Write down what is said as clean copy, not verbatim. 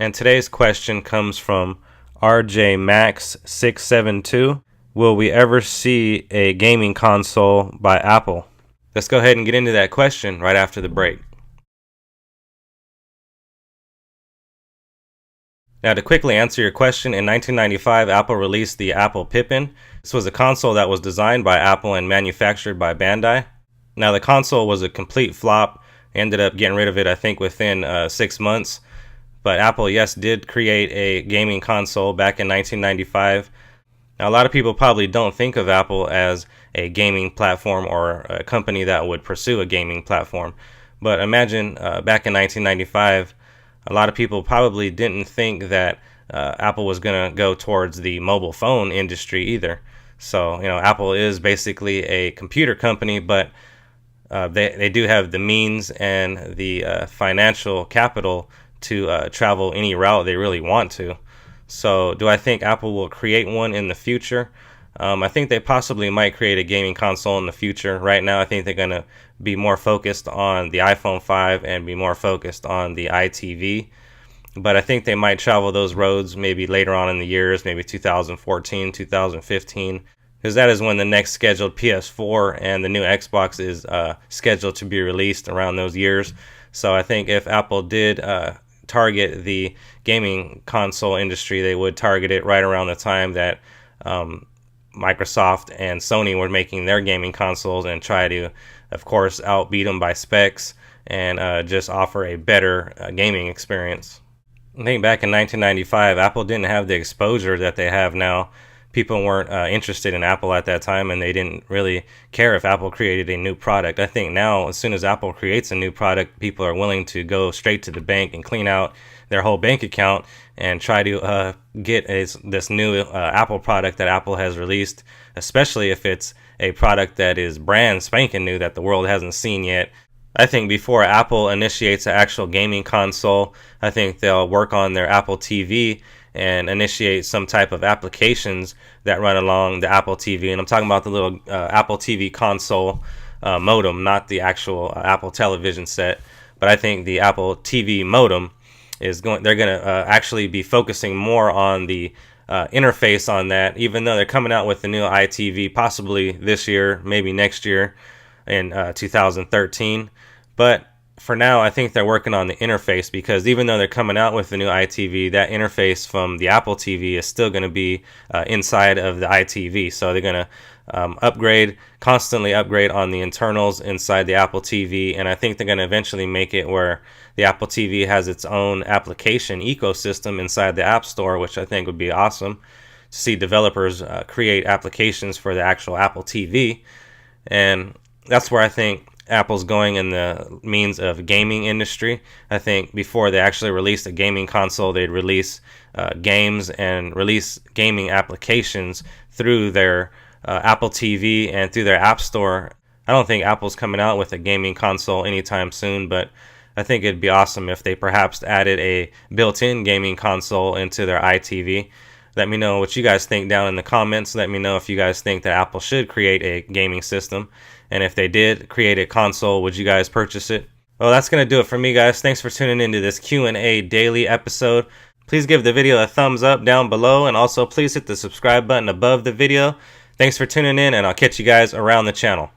And today's question comes from RJ Max 672. Will we ever see a gaming console by Apple? Let's go ahead and get into that question right after the break. Now, to quickly answer your question, in 1995, Apple released the Apple Pippin. This was a console that was designed by Apple and manufactured by Bandai. Now, the console was a complete flop. Ended up getting rid of it, I think, within 6 months. But Apple, yes, did create a gaming console back in 1995. Now, a lot of people probably don't think of Apple as a gaming platform or a company that would pursue a gaming platform. But imagine back in 1995, a lot of people probably didn't think that Apple was going to go towards the mobile phone industry either. So, Apple is basically a computer company, but they do have the means and the financial capital to travel any route they really want to. So do I think Apple will create one in the future? I think they possibly might create a gaming console in the future. Right now, I think they're going to be more focused on the iPhone 5 and be more focused on the iTV. But I think they might travel those roads maybe later on in the years, maybe 2014, 2015, because that is when the next scheduled PS4 and the new Xbox is scheduled to be released around those years. So I think if Apple did target the gaming console industry, they would target it right around the time that Microsoft and Sony were making their gaming consoles and try to, of course, outbeat them by specs and just offer a better gaming experience. I think back in 1995, Apple didn't have the exposure that they have now. People weren't interested in Apple at that time, and they didn't really care if Apple created a new product. I think now, as soon as Apple creates a new product, people are willing to go straight to the bank and clean out their whole bank account and try to get this new Apple product that Apple has released, especially if it's a product that is brand spanking new that the world hasn't seen yet. I think before Apple initiates an actual gaming console, I think they'll work on their Apple TV and initiate some type of applications that run along the Apple TV. And I'm talking about the little Apple TV console modem, not the actual Apple television set. But I think the Apple TV modem they're going to actually be focusing more on the interface on that, even though they're coming out with the new iTV possibly this year, maybe next year in 2013. But for now, I think they're working on the interface, because even though they're coming out with the new iTV, that interface from the Apple TV is still going to be inside of the iTV. So they're going to constantly upgrade on the internals inside the Apple TV. And I think they're going to eventually make it where the Apple TV has its own application ecosystem inside the App Store, which I think would be awesome to see developers create applications for the actual Apple TV. And that's where I think Apple's going in the means of gaming industry. I think before they actually released a gaming console, they'd release games and release gaming applications through their Apple TV and through their App Store. I don't think Apple's coming out with a gaming console anytime soon, but I think it'd be awesome if they perhaps added a built-in gaming console into their iTV. Let me know what you guys think down in the comments. Let me know if you guys think that Apple should create a gaming system. And if they did create a console, would you guys purchase it? Well, that's going to do it for me, guys. Thanks for tuning into this Q&A daily episode. Please give the video a thumbs up down below, and also please hit the subscribe button above the video. Thanks for tuning in, and I'll catch you guys around the channel.